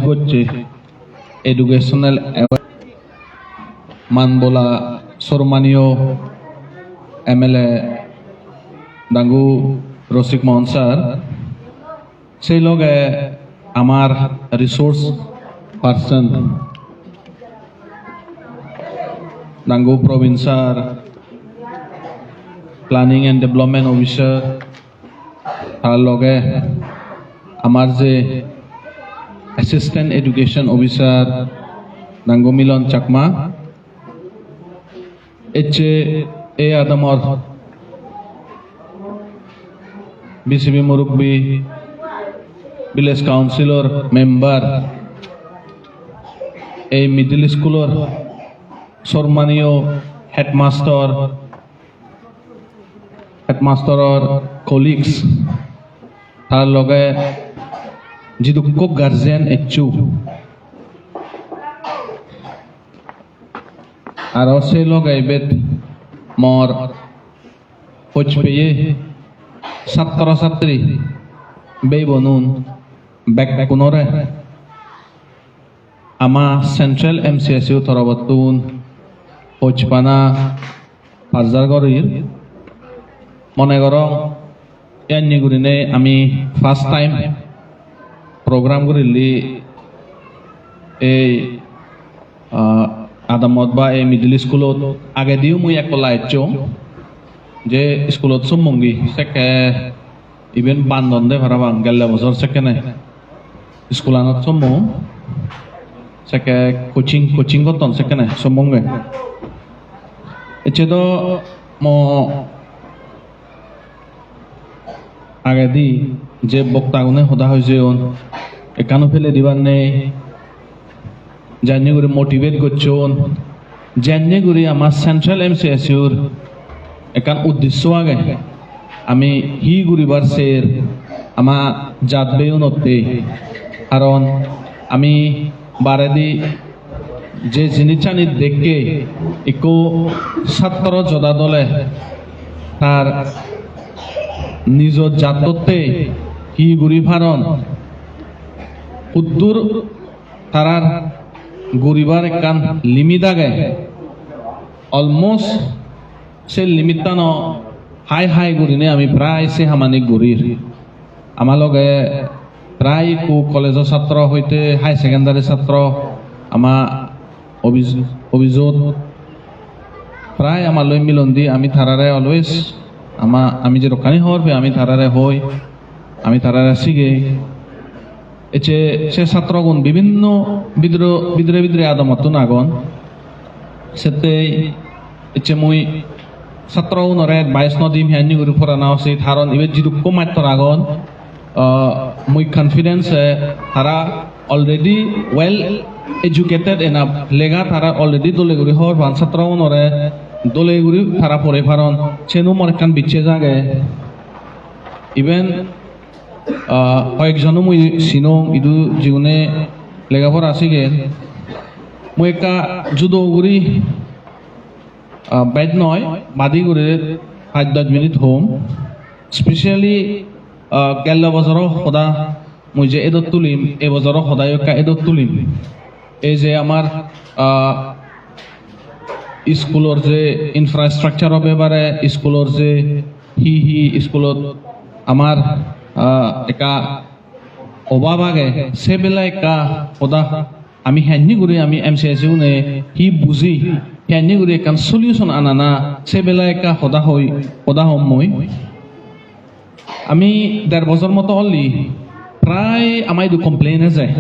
করছে educational মানবোলা সরমানীয় MLA ডাঙ্গু রসিক মোহন sir সেই লগে আমার রিসোর্স পার্সন ডাঙ্গু Prabin sir planning and development officer তার লগে আমার যে অ্যাসিস্ট্যান্ট এডুকেশন অফিসার ডাঙ্গু মিলন চাকমা এ আদমর বিসিবি মুরব্বী ভিলেজ কাউন্সিলর মেম্বার এই মিডল স্কুলের সম্মানীয় হেডমাস্টাৰৰ কলিগস তার লগে যিদুক গার্জিয়ান এচু আর সেই লগে বেত মর পচ পেয়ে ছাত্র ছাত্রী বে বনুন ব্যাক কোনরে আমা সেন্ট্রাল MCSU তরবতুন পচপানা পারজারগরির মনে করো ইয়ান্নি গুরিনে আমি ফার্স্ট টাইম প্রোগ্রাম করিলি এই আদামত বা এই মিডল স্কুলত আগে দিও মুই একলা আইছো যে স্কুলত সম্মঙ্গি সেকে ইভেন বান্ধন দে ভাড়া গেলে বছর সেকে নাই স্কুলানত সম্মু সেকে কোচিং করতন সেকে নাই সম্মঙ্গে এছে তো মো আগে দি যে বক্তাগুনে সোধা হয়েছে একানো ফেলে দিবার নেই জানি করে মোটিভেট করছন জানি করে আমার সেন্ট্রাল MCSUর একান উদ্দেশ্য আগে আমি হি ঘুরিবার সের আমার জাতবেও নতে কারণ আমি বারে দি যে জিনিসানি দেখে একো ছাত্র যোদ্ধা দলে তার নিজ জাততে হি ঘুরি ফারণ উদ্দুর তারার ঘুরিবার একান লিমিট আগে অলমোস্ট সে লিমিটটান হাই ঘুরিনে আমি প্রায় সে হামানিক ঘুরির আমার লগে প্রায় কলেজের ছাত্র হইতে হাই সেকেন্ডারি ছাত্র আমার অভিযোগ প্রায় আমার লই মিলন দি আমি থারারে অলওয়েজ আমি যে রক্ষানি হওয়ার আমি থারারে হই আমি থারারে শিখে এছে সে ছাত্রগুণ বিভিন্ন বিদ্রে আদমতুন আগন সেতে এছে মুই ছাত্রগুণরে 22 নদিম হ্যানি গুরু ফরানা আছে ধারণ ইবে যিদুক মাত্র আগন মুই কনফিডেন্স তারা অলরেডি ওয়েল এডুকেটেড এনাফ লেগা তারা অলরেডি দলে গুরি হওয়ার ভান ছাত্রগুণরে দলে গুরি তারা পরে ফারণ চেনু মর একখান বিচ্ছে জাগে ইভেন কয়েকজনও মুই চিনো ইদু জীবনে লেখাপড়া আছে গে মুই একটা জুদো গুড়ি বেদ নয় বাদি করে 5-10 মিনিট হোম স্পেশালি গেল বছর সদা মুই যে এদত তুলিম এই বছর সদায় একটা এদত তুলিম এই যে আমার স্কুলের যে ইনফ্রাস্ট্রাকচার হবে এবারে স্কুলের যে হি স্কুলত আমার একা অভাব আগে সে বেলা একা সদা আমি হ্যানি করে আমি MCSU নে হি বুঝি হ্যানি করে একান সলিউশন আনানা সে বেলা একা সদা হম মই আমি 1.5 বছর মতো হলি প্রায় আমায় দু কমপ্লেইন যায়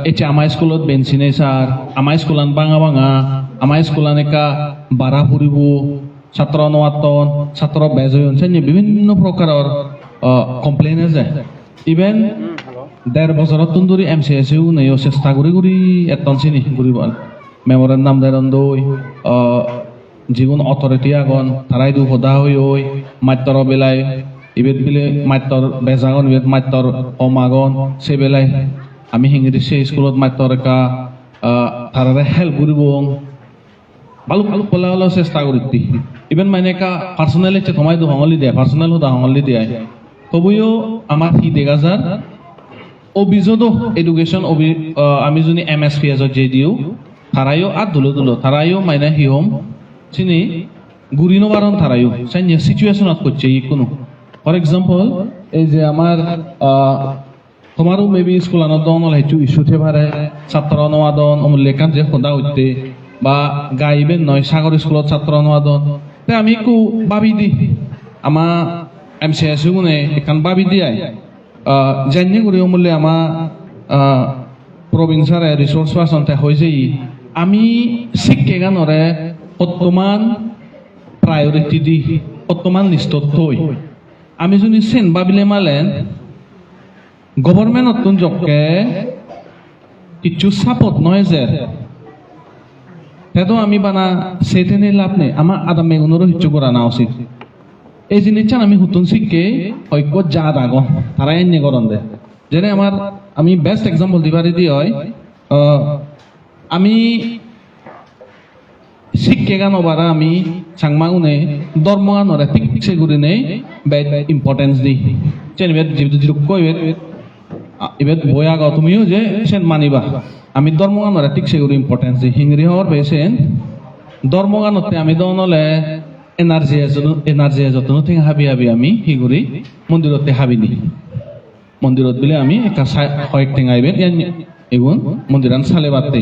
এতে আমার স্কুলত বেঞ্চি নেই স্যার আমার স্কুলান ভাঙা আমার স্কুলান একা বাড়া ফুরিব ছাত্র নয়াতন ছাত্র বেজয়ন বিভিন্ন প্রকারের কমপ্লেইন যায় ইভেন 1.5 বছর ধরে MCSU নেই চেষ্টা করে এতন চিনি ঘুরিব মেমোরেন্ডাম দেন দই যিগুণ অথরিটি আগন তারাই দু সদা হই মাত্র বেলায় ইবেদ বিলে মাত্র বেজাগন ইবেদ মাত্র অমাগন সে বেলায় আমি হিংরি সে স্কুলত মাত্র একা তারারে হেল্প করিব ভালো পলা চেষ্টা করি ইভেন মানে একা পার্সোনাল ইচ্ছে তোমায় দু হঙলি দেয় পার্সোনাল হদা হঙলি দেয় তবুও আমার হি দেখা যার অভিযোগ এডুকেশন আমি যদি MSPS যে দিও তারাইও আর দুলো তারাইও মাইনা হিওম চিনি গুরিনো বারণ তারাইও সাইন সিচুয়েশনত করছে কোনো ফর এক্সাম্পল এই যে আমার তোমারও মেবি স্কুল আনন্দন হয়তো ইস্যুতে পারে ছাত্র অনুবাদন অমূল্যকান যে সদা হইতে বা গাইবেন নয় সাগর স্কুলত ছাত্র অনুবাদন তে আমি একটু ভাবি দি আমার MCS গুনে এখান ভাবি দিয়াই জানিয়ে করি অমূল্যে আমার প্রবীণ স্যারে রিসোর্স পার্সন হয়েছে আমি শিক্ষে গানরে বর্তমান প্রায়োরিটি দি বর্তমান লিস্টত থই আমি যদি সেন ভাবিলে মালেন গভর্নমেন্ট নতুন জবকে কিছু সাপোর্ট নয় যে তেতো আমি বানা সেতেনে লাভ নেই আমার আদা মেগুনেরও কিছু করা না উচিত এই জিনিসটা আমি হুতুন শিখকে ঐক্য যা দাগ তারা এনে করন দে যেনে আমার আমি বেস্ট এক্সাম্পল দিবারি দি হয় আমি শিক্ষে গান বারা আমি সাংমাগুনে ধর্ম গানরে ঠিক সেগুলি নেই বেদ ইম্পর্টেন্স দি চেন বেদ যেহেতু কই এবার বই আগা তুমিও যে সেন মানিবা আমি ধর্মগানরে ঠিক সেগুলো ইম্পর্টেন্স দিই হিংরি হওয়ার পেয়েছেন ধর্মগানতে আমি দনলে এনার্জি যত্ন থেকে হাবি আমি হিগুরি মন্দিরতে হাবিনি মন্দিরত বিলে আমি একটা কয়েক ঠেঙাইবেন এগুন মন্দিরান সালে বাদতে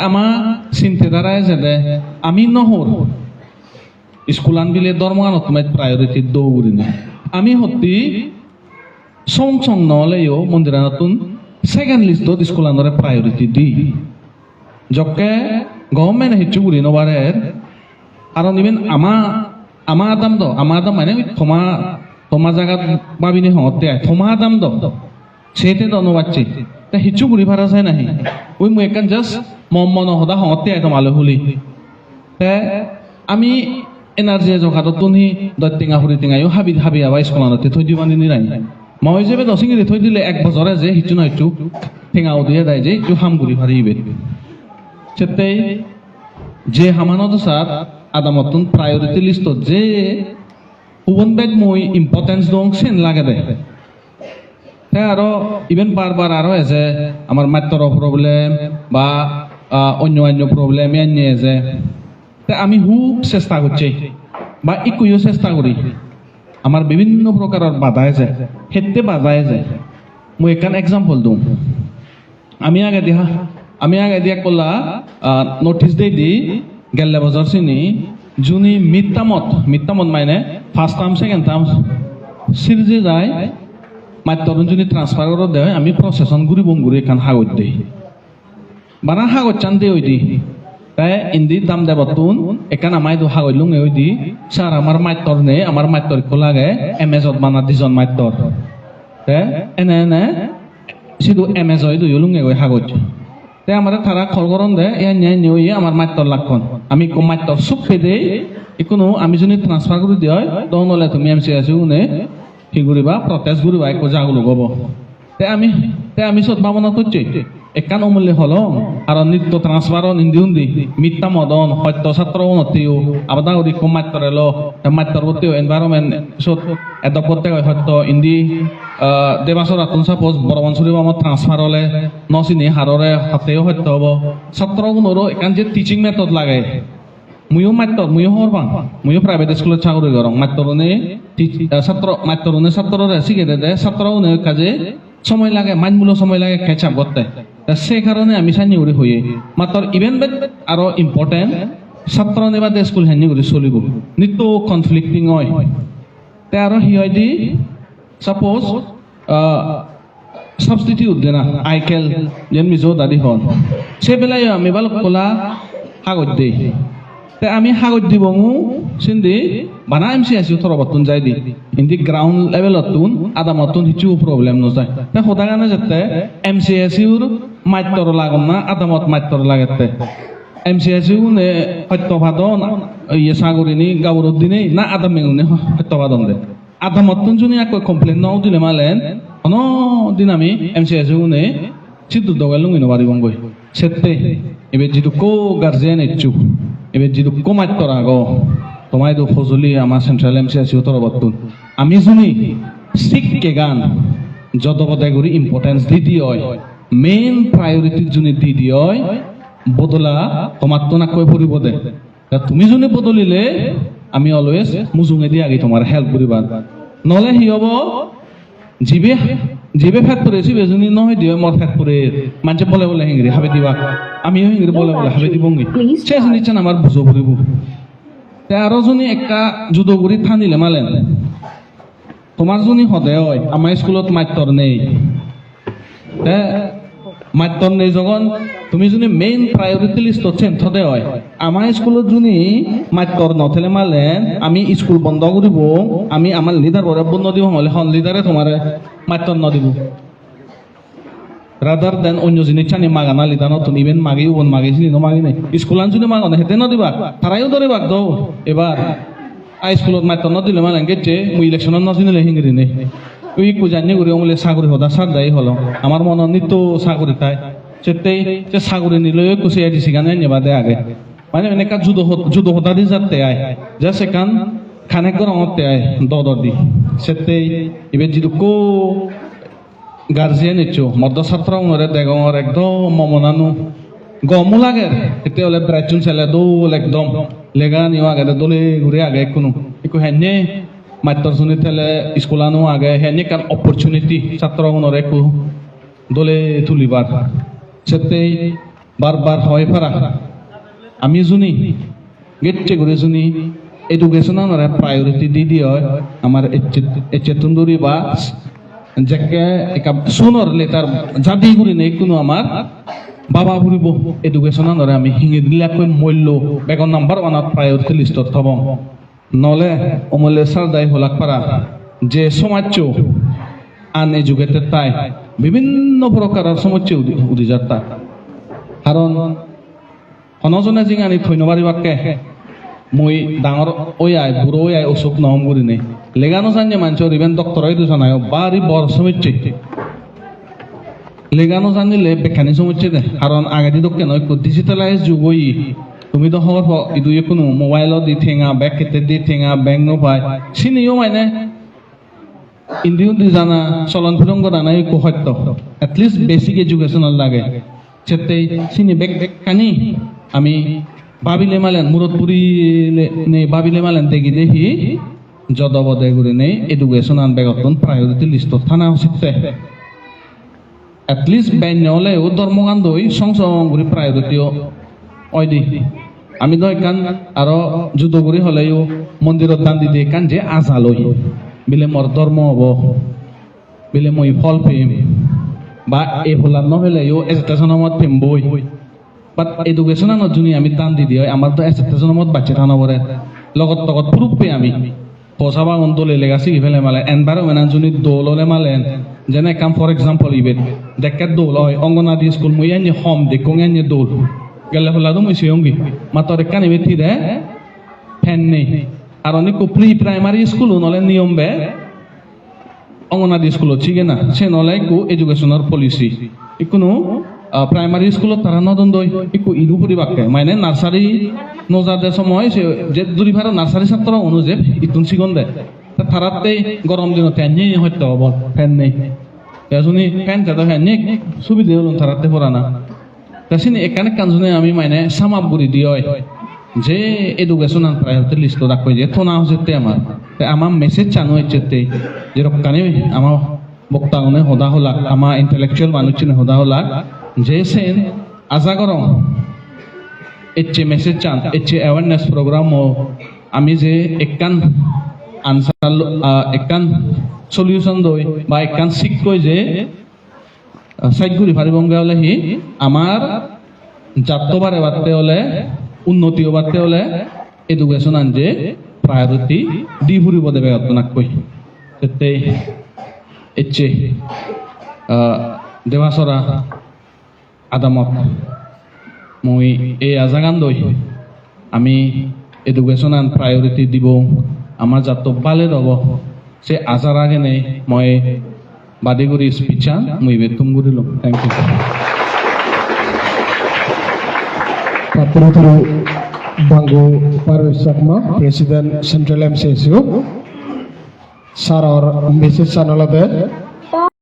আমার চিন্তা দ্বারাই যে আমি নহর স্কুলান বিলে ধর্মগানত প্রায়োরিটি দৌড়ি আমি সত্যি সং নহলেও মন্দিরা নতুন সেকেন্ড লিস্টত স্কুল আনরে প্রায়োরিটি দি যকে গভর্নমেন্ট হিচু গুলি নবারে কারণ ইভেন আমা আদাম মানে তোমা জায়গাত ভাবিনি হতে থমা আদাম সেতে দনবাচ্ছি তা হিচু গুলি ভাড়া চাই নাহি ওই মুই একান জাস্ট মন হদা হতে তোমালে হুলি তে আমি এনার্জি জখাত তুনি দত্তিঙা হুরি টিঙাইও হাবি আবার স্কুল আনতে থৈ দিবানি নিরাই মই যে দশিঙি থৈ দিলে এক বছরে যে হিচু না হিচু ঠেঙাও দিয়ে দেয় যে একটু হামগুড়ি ভারিবে সেটাই যে হামানত সাত আদামতন প্রায়োরিটি লিস্টত যে হুবন বেগ মই ইম্পর্টেন্স দং সেন লাগে দেয় তাই আরো ইভেন বারবার আরো আছে আমার মাত্র প্রবলেম বা অন্য প্রবলেম এনে আছে তাই আমি খুব চেষ্টা করছি বা ইকুইও চেষ্টা করি আমার বিভিন্ন প্রকারের বাধায় যায় হেতে বাধায় যায় মই এখান এক্সাম্পল দিম আমি আগে দিয়া কলা নোটিস দি গেলে বছর চিনি যোনি মিডটামত মানে ফার্স্ট টার্ম সেকেন্ড টার্ম সিরিজে যায় মাত্রন যদি ট্রান্সফার করে দেয় আমি প্রসেসন ঘুরি এখান হাগত দিই বানা হাগত চান দে ওই দি তাই ইন্দি দাম দেবতুন এখান আমায় তো হাগত লুঙে ওই দি স্যার আমার মাত্র নেই আমার মাত্র লাগে এমএজত বানা দিজন মাত্র এনে শুধু এমএজ হয় দুই লুঙে ওই হাগত তাই আমার তারা খল করন দে নিয়ে আমার মাত্র লাগখন আমি মাত্র সুখ পেয়ে কোনো আমি যদি ট্রান্সফার করে দিয়ে হয় তখন হলে তুমি MCS নে কি করিবা প্রটেস্ট করিবা একো জাগুলো গব তাই আমি সৎ ভাবনা করছি একান অমূল্য হল আর নিত্য ট্রান্সফার ইন্দি মিথ্যা মদন সত্য ছাত্র উন্নতিও আবাদা করি কম মাত্র এলো মাত্রবর্তী এনভায়রনমেন্ট সৎ এত করতে সত্য ইন্দি দেবাসর আতুন সাপোজ বড়বঞ্চলি আমার ট্রান্সফার হলে নচিনি হাররে হাতেও সত্য হব ছাত্র গুণরও এখান যে টিচিং মেথড লাগে মুইও হরবাং মুইও প্রাইভেট স্কুলত চাকরি করং মাত্রনে ছাত্ররে শিখে দে ছাত্রও কাজে সময় লাগে মাইনমূলক সময় লাগে ক্যাচআপ করতে সে কারণে আমি সানি উড়ি হয়ে মাত্র ইভেন আরো ইম্পর্টেন্ট ছাত্র নেবাদে স্কুল হেনি করে চলিব নিত্য কনফ্লিক্টিং হয় তে আরো হি হয় দি সাপোজ সাবস্টিটিউট দে না আইকেল যেন মিজো দাদি হন সে বেলায় আমি বাল কলা কাগজ দেই তে আমি কাগজ দিব সিন্ধি বানা MCS থরবতুন যাই দি ইন্দি গ্রাউন্ড লেভেলতুন আদামতুন হিচু প্রবলেম নজায় তে সদা গানে যেতে MCS মাত্র লাগন না আদামত মাত্র লাগেতে MCS নে সত্যবাদন ইয়ে সাগরিনী গাউরুদ্দিনে না আদাম মেগুনে সত্যবাদন দে আদামতুন যদি এক কমপ্লেন নাও দিলে মালেন অন দিন আমি MCS নে সিদ্ধ দগাল লুঙ্গি নবারি বঙ্গই সেতে এবে যেটু কো গার্জিয়ান ইচ্ছু এবার যদি কমাত্য রাগ তোমায় তো ফজলি আমার সেন্ট্রাল MCS তরবতুন আমি শুনি শিখকে গান যদবদাই করে ইম্পর্টেন্স দি হয় মেইন প্রায়োরিটির জন্য দি হয় বদলা তোমার তো না কই পড়িব দে তুমি জনে বদলিলে আমি অলওয়েজ মুজুঙে দিয়ে আগে তোমার হেল্প করিবা নহলে হি হব জিবে জিবে ফেট পরে জিবে জনী নহয় দিও মর ফেট পরে মানছে বলে বলে হিংরি হাবে দিবা আমিও হিংরি বলে বলে হাবে দিবঙ্গি সে নিচ্ছেন আমার বুঝো পড়িব তে আরো জনী একটা জুদো করি থানিলে মালেন তোমার জনী সদায় হয় আমার স্কুলত মাত্তর নেই তে মাত্তর নেই যখন তুমি যদি মেইন প্রায়োরিটি লিস্ট চেঞ্জ হতে হয় আমার স্কুলত যদি মাত্তর নথেলে মালেন আমি স্কুল বন্ধ করিব আমি আমার লিডার বরাবর নদিব হলে হন লিডারে তোমার মাত্তর নদিব রাদার দেন অন্য জিনিস চানি মাগানা লিডার নতুন ইভেন মাগি উবন মাগি চিনি মাগি নাই স্কুলান যদি মাগানো হেতে নদিবা তারাইও ধরে বাগ দৌ এবার স্কুলত মাত্তর নদিলে মালেন গেছে মুই ইলেকশনত নদিলে হিংরি নেই ওই কুজানি করে বলে চাকরি হদা সার দায়ী হলো আমার মনে নিত্য চাকরি তাই সেটাই সে চাকরি নিলে কুচি দিছি গানে নেবা দে আগে মানে এনেকা যুদ্ধ হতা দি যাতে আয় যা সেখান খানে গরমতে আয় দর দি সেটাই এবার যদি কো গার্জিয়ান ইচ্ছো মদ্দ ছাত্র মরে দেগর একদম মমনানু গমু লাগে এতে হলে ব্রাইচুন ছেলে দোল একদম লেগা নিও আগে দোলে ঘুরে আগে কোনো একটু হেনে মাত্তর শুনি থেলে স্কুলানো আগে হেনে কার অপরচুনিটি ছাত্র মনে একটু দোলে তুলিবার সেটাই বারবার হয় ফারা আমি শুনি গেটে করে শুনি এডুকেশনের প্রায়োরিটি দি হয় আমার চেতনদুরি বা যাকে সোনর লেটার জাদি করি নেই কোনো আমার বাবা ফুরিব এডুকেশনের আমি হিঙি দিলাকৈ মূল্য বেগৰ নাম্বাৰ ওৱানত প্রায়োরিটি লিস্টত থব নহলে অমূল্য সার দায় হলাক পারা যে সমাজ আনএডুকেটেড তাই বিভিন্ন প্রকারের সমস্যা উঠি যাতা কারণ অনজনে জিং আনি থৈন পারিবাকে মই ডাঙর ওই আয় বুড়ো ওই আয় অসুখ নহম করি নেই লেগানো জানিয়ে মানুষের ইভেন ডক্টর হয়ে দুজন আয় বাড়ি বড় সমস্যা লেগানো জানিলে বেখানি সমস্যা দে কারণ আগে দি দোকে নয় ডিজিটালাইজ যুগ ওই তুমি তো হওয়ার ইদু কোনো মোবাইল দি ঠেঙা ব্যাগ কেটে দি ঠেঙা ব্যাংক নো পায় চিনিও মানে ইন্দিও দি জানা চলন ফিরং করা নাই একটু সত্য এটলিস্ট বেসিক এডুকেশনাল লাগে সেটাই চিনি বেগ কানি আমি ভাবিলে মালেন মূরত পুরিলে নেই ভাবিলে মালেন দেখি যদবদে করে নেই এডুকেশনাল বেগতন প্রায়োরিটি লিস্ট থানা উচিত এটলিস্ট ব্যান্য হলেও ধর্মকাণ্ড সংসং করে প্রায়োরিটিও ওই দি আমি তো এখান আরো যুদ্ধ করে হলেও মন্দিরত দান দি দিয়ে কান যে আজালই বিলে মোর ধর্ম হব বিলে মই ফল পেম বা এই ফলার নহলেও এজুকেশনের মত পেম বই বাট এডুকেশনের যদি আমি দান দি দিই আমার তো এজুকেশনের মত বাচ্চা থানা পরে লগত তগত প্রুফ পে আমি পচাবা অন্তলে লেগাছি ইফেলে মালে এনভায়রনমেন্ট যদি দৌল হলে মালেন যেনে কাম ফর এক্সাম্পল ইবেন দেখে দৌল হয় অঙ্গনাদি স্কুল মই এনে হম দেখুন এনে দৌল গেলে ফেলাদো মই সিয়ঙ্গি মাতর কানি বেথি দে ফ্যান নেই আর অনেক প্রি প্রাইমারি স্কুল নলে নিয়ম বে অঙ্গনাদি স্কুল ঠিক না সে নলে একটু এডুকেশনের পলিসি কোনো প্রাইমারি স্কুলত তারা নদন দই একটু ইদু পরিবাকে মানে নার্সারি নজাদের সময় সে যে দুই ভাড়া নার্সারি ছাত্র অনুযায়ী ইতুন সিগন দেয় তারাতে গরম দিন ফ্যান নেই হয়তো হব ফ্যান নেই এজনী ফ্যান যাতে ফ্যান নেই সুবিধা হল তারাতে পড়া না তাছিনি এখানে কানজনে আমি মানে সামাপ গুড়ি দিয়ে যে এডুকেশন প্রায়োরিটি লিস্ট রাখবে যে থোনা হচ্ছে আমার মেসেজ চানো হচ্ছে যে রকানি আমার বক্তাগনে হদা হলাক আমার ইন্টেলেকচুয়াল মানুষ চিনে হদা হলাক যে সেন আশা করো এচ্ছে মেসেজ চান এচ্ছে অ্যাওয়ারনেস প্রোগ্রাম আমি যে একান আনসার একান সলিউশন দই বা একান শিক্ষই যে সাইগুড়ি ফারিবঙ্গে হলে হি আমার জাতবারে বাড়তে হলে উন্নতি বাড়তে হলে এডুকেশন আন যে প্রায়োরিটি দি ফুরিব দেবে অতনাকই সেটাই এচ্ছে দেবাসরা আদামত মই এই আজাগান দই আমি এডুকেশন আন প্রায়োরিটি দিব আমার জাত ভালে রব সে আজার আগে নেই মই বাদী করি স্পিচা মই বেতুম করিল thank you Patruturu Banggu Parvez Sakma, President Central MCSU. Saror message sanolade